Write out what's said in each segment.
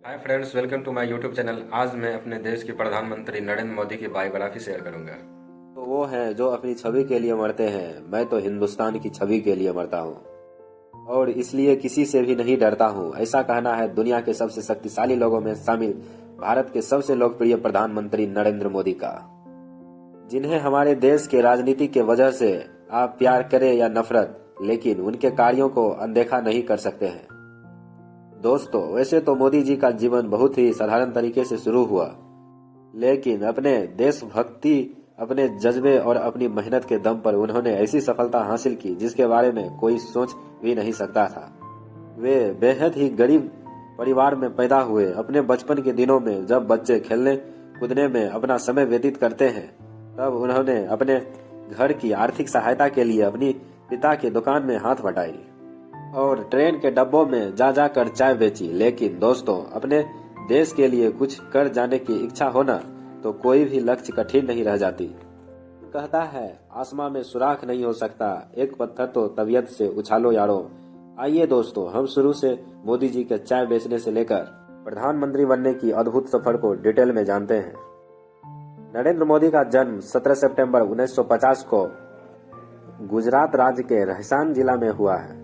Hi friends, welcome to my YouTube channel. आज मैं अपने देश के प्रधानमंत्री नरेंद्र मोदी की बायोग्राफी शेयर करूंगा। तो वो हैं जो अपनी छवि के लिए मरते हैं। मैं तो हिंदुस्तान की छवि के लिए मरता हूँ और इसलिए किसी से भी नहीं डरता हूँ। ऐसा कहना है दुनिया के सबसे शक्तिशाली लोगों में शामिल भारत के सबसे लोकप्रिय प्रधानमंत्री नरेंद्र मोदी का, जिन्हें हमारे देश के राजनीति के वजह से आप प्यार करें या नफरत, लेकिन उनके कार्यों को अनदेखा नहीं कर सकते हैं। दोस्तों, वैसे तो मोदी जी का जीवन बहुत ही साधारण तरीके से शुरू हुआ, लेकिन अपने देशभक्ति, अपने जज्बे और अपनी मेहनत के दम पर उन्होंने ऐसी सफलता हासिल की जिसके बारे में कोई सोच भी नहीं सकता था। वे बेहद ही गरीब परिवार में पैदा हुए। अपने बचपन के दिनों में जब बच्चे खेलने कूदने में अपना समय व्यतीत करते हैं, तब उन्होंने अपने घर की आर्थिक सहायता के लिए अपनी पिता की दुकान में हाथ बटाई और ट्रेन के डब्बों में जा जाकर चाय बेची। लेकिन दोस्तों, अपने देश के लिए कुछ कर जाने की इच्छा होना तो कोई भी लक्ष्य कठिन नहीं रह जाती। कहता है आसमां में सुराख नहीं हो सकता, एक पत्थर तो तबीयत से उछालो यारो। आइए दोस्तों, हम शुरू से मोदी जी के चाय बेचने से लेकर प्रधानमंत्री बनने की अद्भुत सफर को डिटेल में जानते हैं। नरेंद्र मोदी का जन्म 17 सितंबर 1950 को गुजरात राज्य के रहसान जिला में हुआ है।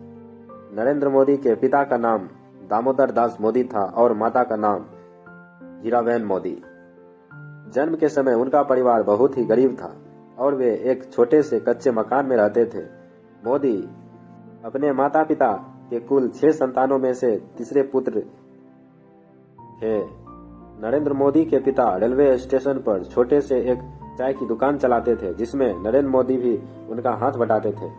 नरेंद्र मोदी के पिता का नाम दामोदर दास मोदी था और माता का नाम हीराबेन मोदी। जन्म के समय उनका परिवार बहुत ही गरीब था और वे एक छोटे से कच्चे मकान में रहते थे। मोदी अपने माता पिता के कुल 6 संतानों में से तीसरे पुत्र थे। नरेंद्र मोदी के पिता रेलवे स्टेशन पर छोटे से एक चाय की दुकान चलाते थे, जिसमें नरेंद्र मोदी भी उनका हाथ बटाते थे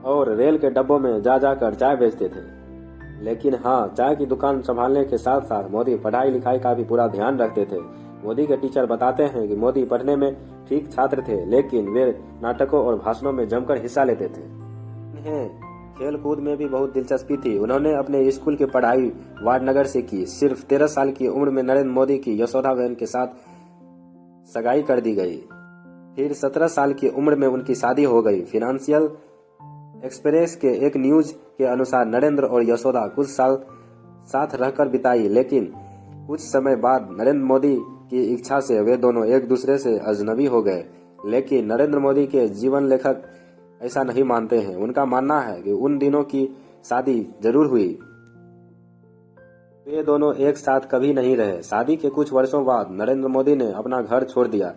और रेल के डब्बों में जा जाकर चाय बेचते थे। लेकिन हाँ, चाय की दुकान संभालने के साथ साथ मोदी पढ़ाई लिखाई का भी पूरा ध्यान रखते थे। मोदी के टीचर बताते हैं कि मोदी पढ़ने में ठीक छात्र थे, लेकिन वे नाटकों और भाषणों में जमकर हिस्सा लेते थे। इन्हें खेल कूद में भी बहुत दिलचस्पी थी। उन्होंने अपने स्कूल की पढ़ाई वाडनगर से की। सिर्फ 13 साल की उम्र में नरेंद्र मोदी की यशोदा बहन के साथ सगाई कर दी गई। फिर 17 साल की उम्र में उनकी शादी हो गई। फाइनेंशियल एक्सप्रेस के एक न्यूज के अनुसार नरेंद्र और यशोदा कुछ साल साथ रहकर बिताई, लेकिन कुछ समय बाद नरेंद्र मोदी की इच्छा से वे दोनों एक दूसरे से अजनबी हो गए। लेकिन नरेंद्र मोदी के जीवन लेखक ऐसा नहीं मानते हैं। उनका मानना है कि उन दिनों की शादी जरूर हुई, वे दोनों एक साथ कभी नहीं रहे। शादी के कुछ वर्षों बाद नरेंद्र मोदी ने अपना घर छोड़ दिया।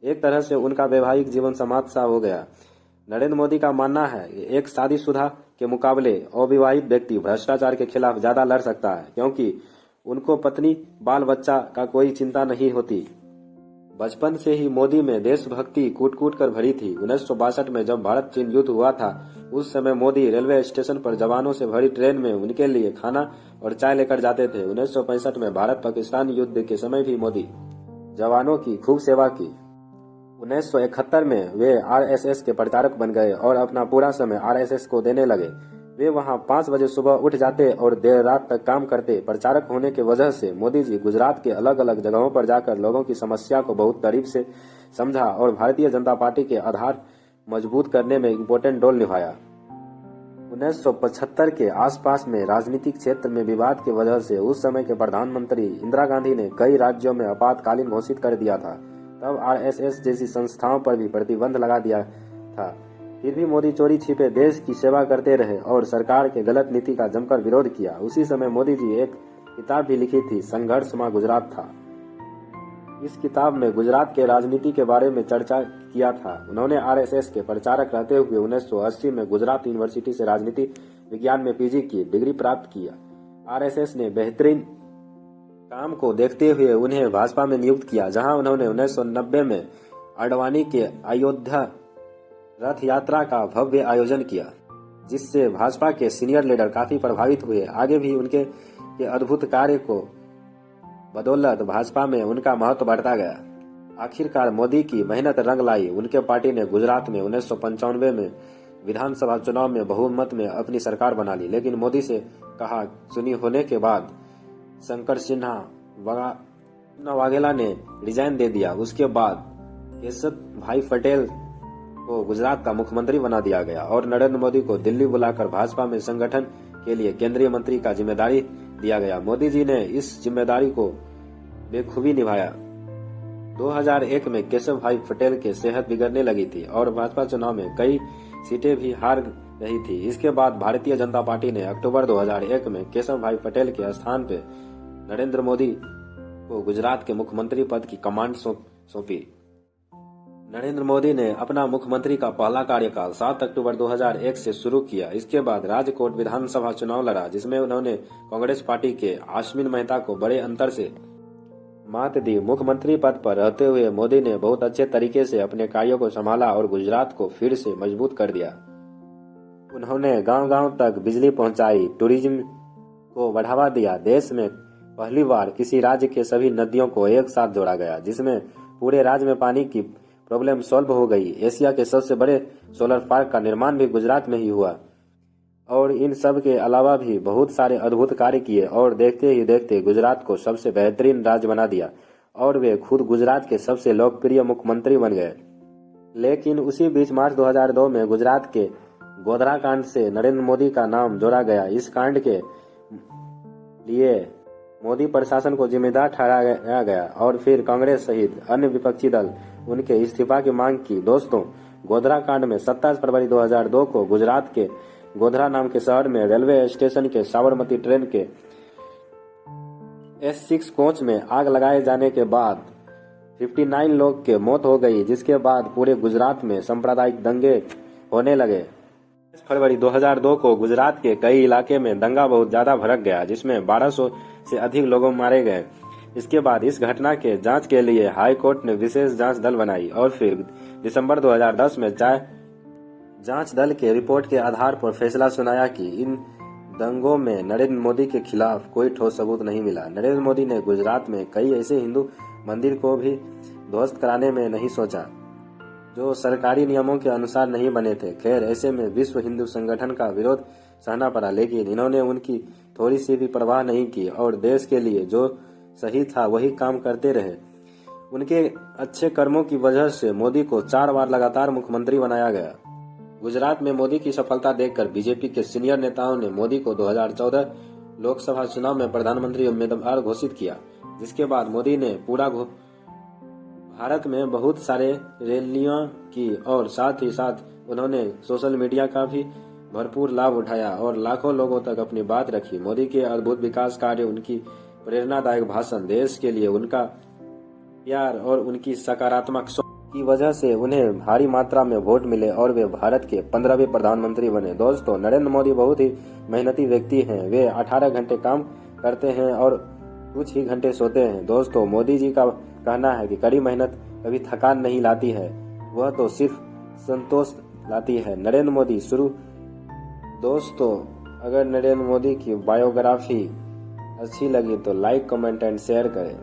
एक तरह से उनका वैवाहिक जीवन समाप्त सा हो गया। नरेंद्र मोदी का मानना है कि एक शादीशुदा के मुकाबले अविवाहित व्यक्ति भ्रष्टाचार के खिलाफ ज्यादा लड़ सकता है, क्योंकि उनको पत्नी बाल बच्चा का कोई चिंता नहीं होती। बचपन से ही मोदी में देशभक्ति कूट कूट कर भरी थी। 1962 में जब भारत चीन युद्ध हुआ था, उस समय मोदी रेलवे स्टेशन पर जवानों से भरी ट्रेन में उनके लिए खाना और चाय लेकर जाते थे। 1965 में भारत पाकिस्तान युद्ध के समय भी मोदी जवानों की खूब सेवा की। 1971 में वे आरएसएस के प्रचारक बन गए और अपना पूरा समय आरएसएस को देने लगे। वे वहां 5 बजे सुबह उठ जाते और देर रात तक काम करते। प्रचारक होने की वजह से मोदी जी गुजरात के अलग अलग जगहों पर जाकर लोगों की समस्या को बहुत करीब से समझा और भारतीय जनता पार्टी के आधार मजबूत करने में इम्पोर्टेंट रोल निभाया। 1975 के आसपास में राजनीतिक क्षेत्र में विवाद की वजह से उस समय के प्रधानमंत्री इंदिरा गांधी ने कई राज्यों में आपातकालीन घोषित कर दिया था। तब आरएसएस जैसी संस्थाओं पर भी प्रतिबंध लगा दिया था। फिर भी मोदी चोरी छिपे देश की सेवा करते रहे और सरकार के गलत नीति का जमकर विरोध किया। उसी समय मोदी जी एक किताब भी लिखी थी, संघर्ष मां गुजरात था। इस किताब में गुजरात के राजनीति के बारे में चर्चा किया था। उन्होंने आरएसएस के प्रचारक रहते हुए 1980 में गुजरात यूनिवर्सिटी से राजनीति विज्ञान में पीजी की डिग्री प्राप्त किया। आरएसएस ने बेहतरीन काम को देखते हुए उन्हें भाजपा में नियुक्त किया, जहां उन्होंने 1990 में आडवाणी के अयोध्या रथ यात्रा का भव्य आयोजन किया, जिससे भाजपा के सीनियर लीडर काफी प्रभावित हुए। आगे भी उनके के अद्भुत कार्य को बदौलत भाजपा में उनका महत्व बढ़ता गया। आखिरकार मोदी की मेहनत रंग लाई। उनके पार्टी ने गुजरात में 1995 में विधानसभा चुनाव में बहुमत में अपनी सरकार बना ली, लेकिन मोदी से कहा सुनी होने के बाद शंकर सिन्हा वाघेला ने रिजाइन दे दिया। उसके बाद केशव भाई पटेल को गुजरात का मुख्यमंत्री बना दिया गया और नरेंद्र मोदी को दिल्ली बुलाकर भाजपा में संगठन के लिए केंद्रीय मंत्री का जिम्मेदारी दिया गया। मोदी जी ने इस जिम्मेदारी को बेखूबी निभाया। 2001 में केशव भाई पटेल की सेहत बिगड़ने लगी थी और भाजपा चुनाव में कई सीटें भी हार रही थी। इसके बाद भारतीय जनता पार्टी ने अक्टूबर 2001 में केशव भाई पटेल के स्थान पर नरेंद्र मोदी को गुजरात के मुख्यमंत्री पद की कमांड सौंपी। नरेंद्र मोदी ने अपना मुख्यमंत्री का पहला कार्यकाल 7 अक्टूबर 2001 से शुरू किया। इसके बाद राजकोट विधानसभा चुनाव लड़ा, जिसमें उन्होंने कांग्रेस पार्टी के आश्विन मेहता को बड़े अंतर से मात दी। मुख्यमंत्री पद पर रहते हुए मोदी ने बहुत अच्छे तरीके से अपने कार्यों को संभाला और गुजरात को फिर से मजबूत कर दिया। उन्होंने गांव-गांव तक बिजली पहुंचाई, टूरिज्म को बढ़ावा दिया। देश में पहली बार किसी राज्य के सभी नदियों को एक साथ जोड़ा गया, जिसमें पूरे राज्य में पानी की प्रॉब्लम सॉल्व हो गई। एशिया के सबसे बड़े सोलर पार्क का निर्माण भी गुजरात में ही हुआ। और इन सब के अलावा भी बहुत सारे अद्भुत कार्य किए और देखते ही देखते गुजरात को सबसे बेहतरीन राज्य बना दिया और वे खुद गुजरात के सबसे लोकप्रिय मुख्यमंत्री बन गए। लेकिन उसी बीच मार्च 2002 में गुजरात के गोधरा कांड से नरेंद्र मोदी का नाम जोड़ा गया। इस कांड के लिए मोदी प्रशासन को जिम्मेदार ठहराया गया और फिर कांग्रेस सहित अन्य विपक्षी दल उनके इस्तीफा की मांग की। दोस्तों, गोधरा कांड में 27 फरवरी 2002 को गुजरात के गोधरा नाम के शहर में रेलवे स्टेशन के साबरमती ट्रेन के S6 कोच में आग लगाए जाने के बाद 59 लोग की मौत हो गई, जिसके बाद पूरे गुजरात में सांप्रदायिक दंगे होने लगे। 5 फरवरी 2002 को गुजरात के कई इलाके में दंगा बहुत ज्यादा भड़क गया, जिसमें 1200 से अधिक लोग मारे गए। इसके बाद इस घटना के जांच के लिए हाई कोर्ट ने विशेष जांच दल बनाई और फिर दिसंबर 2010 में जांच दल के रिपोर्ट के आधार पर फैसला सुनाया कि इन दंगों में नरेंद्र मोदी के खिलाफ कोई ठोस सबूत नहीं मिला। नरेंद्र मोदी ने गुजरात में कई ऐसे हिंदू मंदिर को भी ध्वस्त कराने में नहीं सोचा जो सरकारी नियमों के अनुसार नहीं बने थे। खैर, ऐसे में विश्व हिंदू संगठन का विरोध सहना पड़ा, लेकिन इन्होंने उनकी थोड़ी सी भी परवाह नहीं की और देश के लिए जो सही था वही काम करते रहे। उनके अच्छे कर्मों की वजह से मोदी को 4 बार लगातार मुख्यमंत्री बनाया गया। गुजरात में मोदी की सफलता देखकर बीजेपी के सीनियर नेताओं ने मोदी को 2014 लोकसभा चुनाव में प्रधानमंत्री उम्मीदवार घोषित किया, जिसके बाद मोदी ने पूरा भारत में बहुत सारे रैलियां की और साथ ही साथ उन्होंने सोशल मीडिया का भी भरपूर लाभ उठाया और लाखों लोगों तक अपनी बात रखी। मोदी के अद्भुत विकास कार्य, उनकी प्रेरणादायक भाषण, देश के लिए उनका प्यार और उनकी सकारात्मक सोच की वजह से उन्हें भारी मात्रा में वोट मिले और वे भारत के 15वें प्रधानमंत्री बने। दोस्तों, नरेंद्र मोदी बहुत ही मेहनती व्यक्ति हैं। वे 18 घंटे काम करते हैं और कुछ ही घंटे सोते हैं। दोस्तों, मोदी जी का कहना है कि कड़ी मेहनत कभी थकान नहीं लाती है, वह तो सिर्फ संतोष लाती है। नरेंद्र मोदी शुरू। दोस्तों, अगर नरेंद्र मोदी की बायोग्राफी अच्छी लगी तो लाइक, कमेंट एंड शेयर करें।